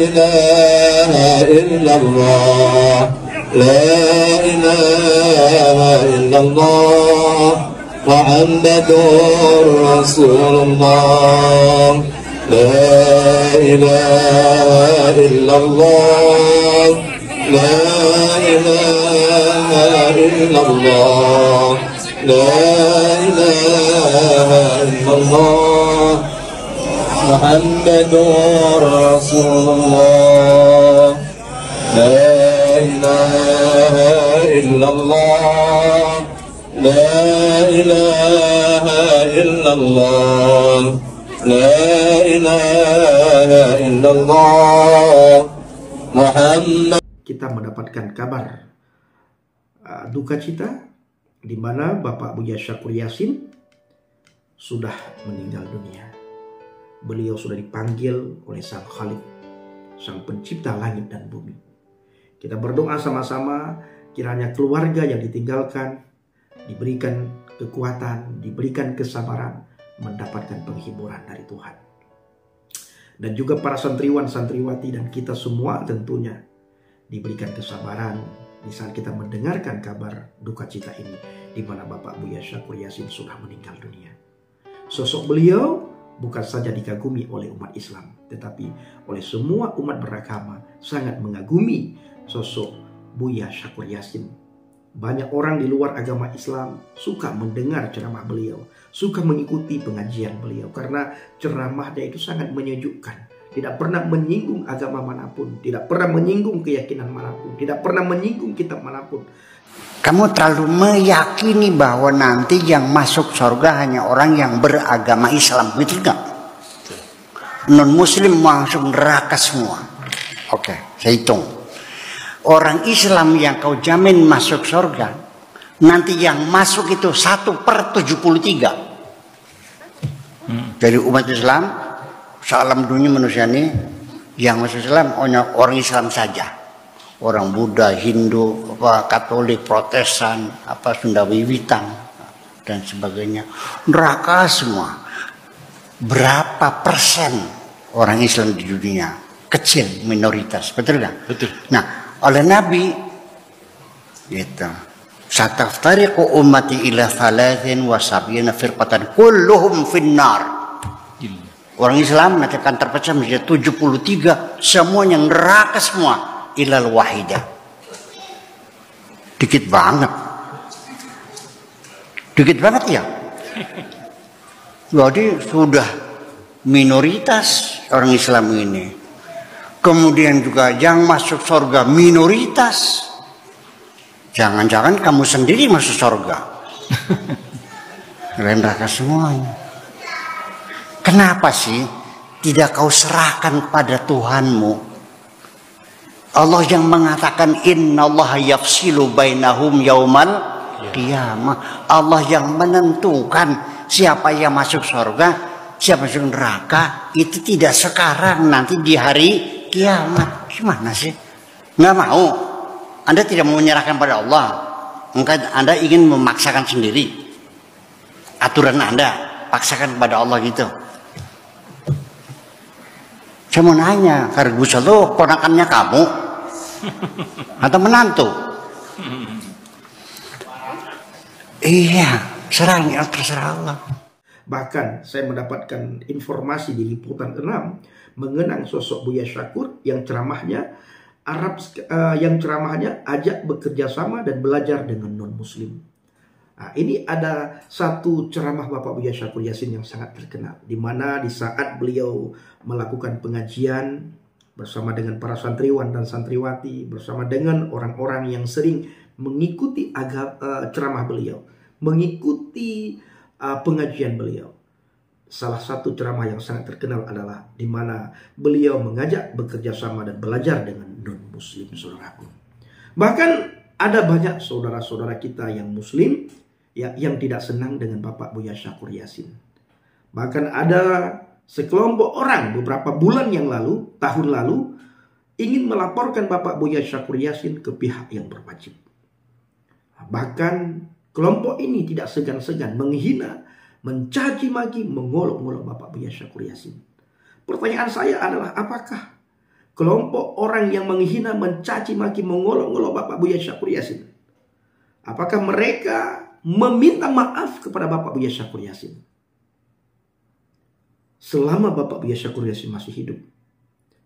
إله إلا الله لا إله إلا الله محمد رسول الله لا إله إلا الله لا إله إلا الله لا إله إلا الله محمد رسول الله لا إله إلا الله لا إله إلا الله لا إله إلا الله محمد. Kita mendapatkan kabar duka cita di mana Bapak Buya Syakur Yasin sudah meninggal dunia. Beliau sudah dipanggil oleh Sang Khalik, Sang Pencipta langit dan bumi. Kita berdoa sama-sama kiranya keluarga yang ditinggalkan diberikan kekuatan, diberikan kesabaran, mendapatkan penghiburan dari Tuhan. Dan juga para santriwan, santriwati dan kita semua tentunya diberikan kesabaran di saat kita mendengarkan kabar duka cita ini, di mana Bapak Buya Syakur Yasin sudah meninggal dunia. Sosok beliau bukan saja dikagumi oleh umat Islam, tetapi oleh semua umat beragama sangat mengagumi sosok Buya Syakur Yasin. Banyak orang di luar agama Islam suka mendengar ceramah beliau, suka mengikuti pengajian beliau, karena ceramahnya itu sangat menyejukkan. Tidak pernah menyinggung agama manapun, tidak pernah menyinggung keyakinan manapun, tidak pernah menyinggung kitab manapun. Kamu terlalu meyakini bahwa nanti yang masuk surga hanya orang yang beragama Islam, betul nggak? Non-Muslim langsung neraka semua. Oke, saya hitung. Orang Islam yang kau jamin masuk surga, nanti yang masuk itu 1/73. Dari umat Islam, sealam dunia manusia ini, yang masuk Islam hanya orang Islam saja. Orang Buddha, Hindu, Katolik, Protestan, Sunda Wiwitan, dan sebagainya. Neraka semua. Berapa persen orang Islam di dunia? Kecil, minoritas. Betul nggak? Betul. Nah, oleh Nabi gitu, sataftariqu ummati ila 73 firqatan kulluhum finnar. Orang Islam nanti akan terpecah menjadi 73, semuanya neraka semua, ilal wahidah. Dikit banget ya. Jadi sudah minoritas orang Islam ini. Kemudian juga yang masuk surga minoritas. Jangan-jangan kamu sendiri masuk surga. Neraka semuanya. Kenapa sih tidak kau serahkan pada Tuhanmu? Allah yang mengatakan innallaha yafsilu bainahum yaumal qiyamah. Allah yang menentukan siapa yang masuk surga, siapa yang masuk neraka. Itu tidak sekarang, nanti di hari kiamat. Gimana sih? Nggak mau. Anda tidak mau menyerahkan pada Allah. Anda ingin memaksakan sendiri. Aturan Anda, paksakan kepada Allah gitu. Saya mau nanya, Gus itu ponakannya kamu atau menantu? Iya, terserah Allah. Bahkan saya mendapatkan informasi di Liputan 6 mengenang sosok Buya Syakur yang ceramahnya ajak bekerja sama dan belajar dengan non-muslim. Nah, ini ada satu ceramah Bapak Buya Syakur Yasin yang sangat terkenal, di mana di saat beliau melakukan pengajian bersama dengan para santriwan dan santriwati, bersama dengan orang-orang yang sering mengikuti ceramah beliau, mengikuti pengajian beliau. Salah satu ceramah yang sangat terkenal adalah di mana beliau mengajak bekerja sama dan belajar dengan non-muslim, saudaraku. Bahkan ada banyak saudara-saudara kita yang muslim yang tidak senang dengan Bapak Buya Syakur Yasin. Bahkan ada sekelompok orang beberapa bulan yang lalu, tahun lalu, ingin melaporkan Bapak Buya Syakur Yasin ke pihak yang berwajib. Bahkan kelompok ini tidak segan-segan menghina, mencaci maki, mengolok-ngolok Bapak Buya Syakur Yasin. Pertanyaan saya adalah, apakah kelompok orang yang menghina, mencaci maki, mengolok-olok Bapak Buya Syakur Yasin? Apakah mereka meminta maaf kepada Bapak Buya Syakur Yasin selama Bapak Buya Syakur Yasin masih hidup?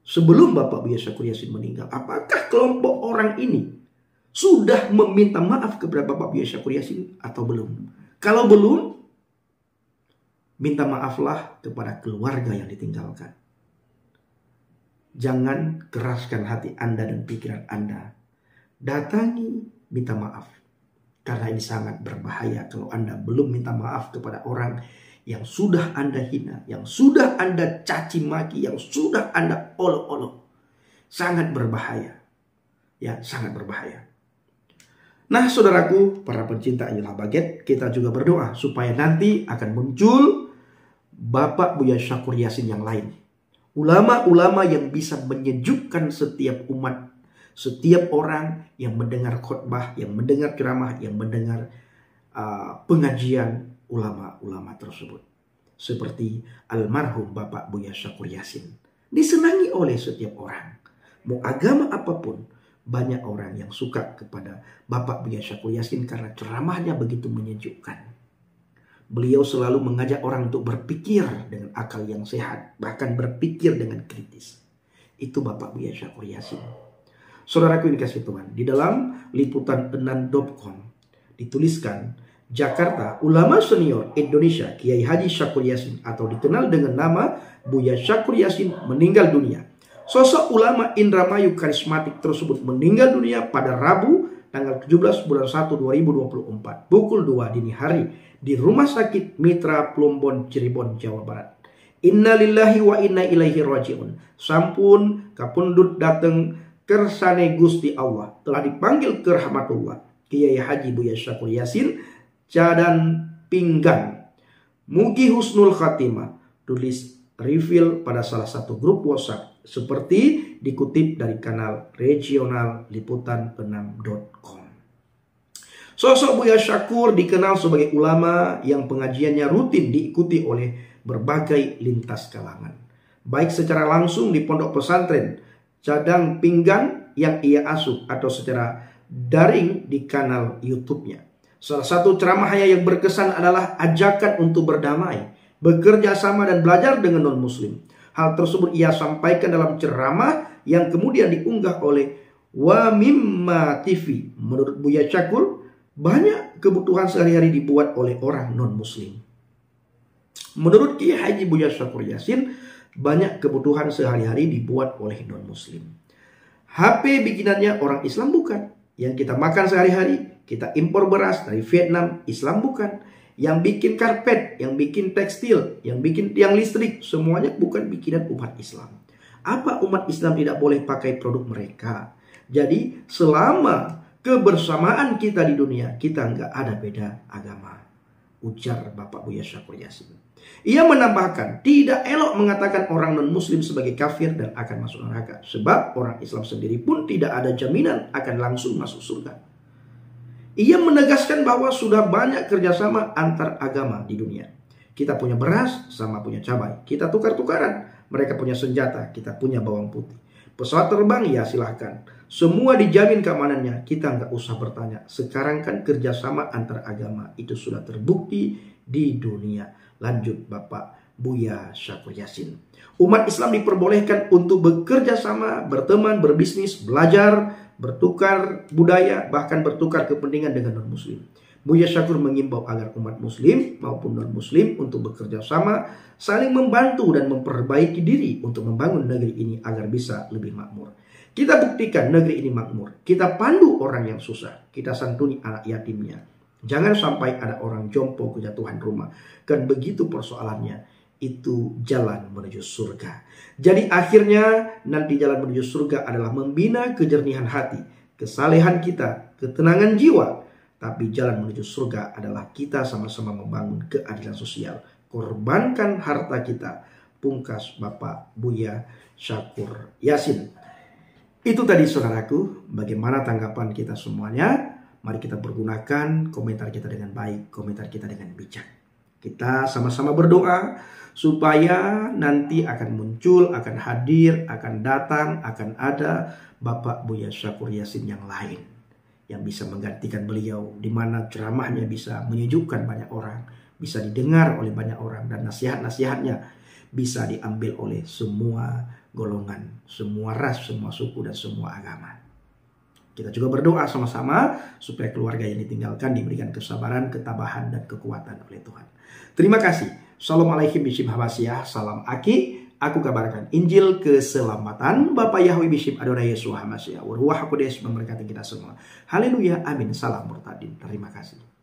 Sebelum Bapak Buya Syakur Yasin meninggal, apakah kelompok orang ini sudah meminta maaf kepada Bapak Buya Syakur Yasin atau belum? Kalau belum, minta maaflah kepada keluarga yang ditinggalkan. Jangan keraskan hati Anda dan pikiran Anda. Datangi, minta maaf. Karena ini sangat berbahaya kalau Anda belum minta maaf kepada orang yang sudah Anda hina, yang sudah Anda caci maki, yang sudah Anda olok-olok. Sangat berbahaya. Ya, sangat berbahaya. Nah, saudaraku, para pencinta Iyalah Baget, kita juga berdoa supaya nanti akan muncul Bapak Buya Syakur Yasin yang lain. Ulama-ulama yang bisa menyejukkan setiap umat, setiap orang yang mendengar khotbah, yang mendengar ceramah, yang mendengar pengajian ulama-ulama tersebut. Seperti almarhum Bapak Buya Syakur Yasin. Disenangi oleh setiap orang. Mau agama apapun, banyak orang yang suka kepada Bapak Buya Syakur Yasin karena ceramahnya begitu menyejukkan. Beliau selalu mengajak orang untuk berpikir dengan akal yang sehat, bahkan berpikir dengan kritis. Itu Bapak Buya Syakur Yasin. Saudaraku yang dikasihi Tuhan, di dalam liputan enan.com dituliskan, Jakarta, ulama senior Indonesia Kiai Haji Syakur Yasin atau dikenal dengan nama Buya Syakur Yasin meninggal dunia. Sosok ulama Indramayu karismatik tersebut meninggal dunia pada Rabu tanggal 17 bulan 1 2024 pukul 2 dini hari di Rumah Sakit Mitra Plumbon, Cirebon, Jawa Barat. Innalillahi wa inna ilaihi rajiun. Sampun kapundut dateng kersane Gusti Allah, telah dipanggil ke rahmatullah Kiai Haji Buya Syakur Yasin Cadan Pinggan. Mugi husnul khatimah, tulis reveal pada salah satu grup WhatsApp seperti dikutip dari kanal regional liputan6.com. Sosok Buya Syakur dikenal sebagai ulama yang pengajiannya rutin diikuti oleh berbagai lintas kalangan, baik secara langsung di pondok pesantren Cadang Pinggan yang ia asuh atau secara daring di kanal YouTube-nya. Salah satu ceramahnya yang berkesan adalah ajakan untuk berdamai, bekerja sama dan belajar dengan non-muslim. Hal tersebut ia sampaikan dalam ceramah yang kemudian diunggah oleh Wamimma TV. Menurut Buya Syakur, banyak kebutuhan sehari-hari dibuat oleh orang non-muslim. Menurut Kiai Haji Buya Syakur Yasin, banyak kebutuhan sehari-hari dibuat oleh non-muslim. HP bikinannya orang Islam bukan. Yang kita makan sehari-hari, kita impor beras dari Vietnam, Islam bukan. Yang bikin karpet, yang bikin tekstil, yang bikin tiang listrik, semuanya bukan bikinan umat Islam. Apa umat Islam tidak boleh pakai produk mereka? Jadi selama kebersamaan kita di dunia, kita nggak ada beda agama. Ujar Bapak Buya Syakur Yasin. Ia menambahkan, tidak elok mengatakan orang non-muslim sebagai kafir dan akan masuk neraka. Sebab orang Islam sendiri pun tidak ada jaminan akan langsung masuk surga. Ia menegaskan bahwa sudah banyak kerjasama antar agama di dunia. Kita punya beras, sama punya cabai. Kita tukar-tukaran. Mereka punya senjata, kita punya bawang putih. Pesawat terbang, ya silahkan. Semua dijamin keamanannya, kita nggak usah bertanya. Sekarang kan kerjasama antar agama itu sudah terbukti di dunia. Lanjut Bapak Buya Syakur Yasin. Umat Islam diperbolehkan untuk bekerja sama, berteman, berbisnis, belajar, bertukar budaya, bahkan bertukar kepentingan dengan non-muslim. Buya Syakur mengimbau agar umat muslim maupun non-muslim untuk bekerja sama, saling membantu dan memperbaiki diri untuk membangun negeri ini agar bisa lebih makmur. Kita buktikan negeri ini makmur. Kita pandu orang yang susah. Kita santuni anak yatimnya. Jangan sampai ada orang jompo kejatuhan rumah. Kan begitu persoalannya. Itu jalan menuju surga. Jadi akhirnya nanti jalan menuju surga adalah membina kejernihan hati, kesalehan kita, ketenangan jiwa. Tapi jalan menuju surga adalah kita sama-sama membangun keadilan sosial. Korbankan harta kita. Pungkas Bapak Buya Syakur Yasin. Itu tadi saudaraku, bagaimana tanggapan kita semuanya? Mari kita pergunakan komentar kita dengan baik, komentar kita dengan bijak. Kita sama-sama berdoa supaya nanti akan muncul, akan hadir, akan datang, akan ada Bapak Buya Syakur Yassin yang lain yang bisa menggantikan beliau, di mana ceramahnya bisa menyejukkan banyak orang, bisa didengar oleh banyak orang, dan nasihat-nasihatnya bisa diambil oleh semua golongan, semua ras, semua suku, dan semua agama. Kita juga berdoa sama-sama supaya keluarga yang ditinggalkan diberikan kesabaran, ketabahan, dan kekuatan oleh Tuhan. Terima kasih. Assalamualaikum bishim habasiyah. Salam aki. Aku kabarkan Injil keselamatan. Bapak Yahweh bishim Adonai Yesus Hamasiyah. Waruah Hakodes memberkati kita semua. Haleluya. Amin. Salam murtadin. Terima kasih.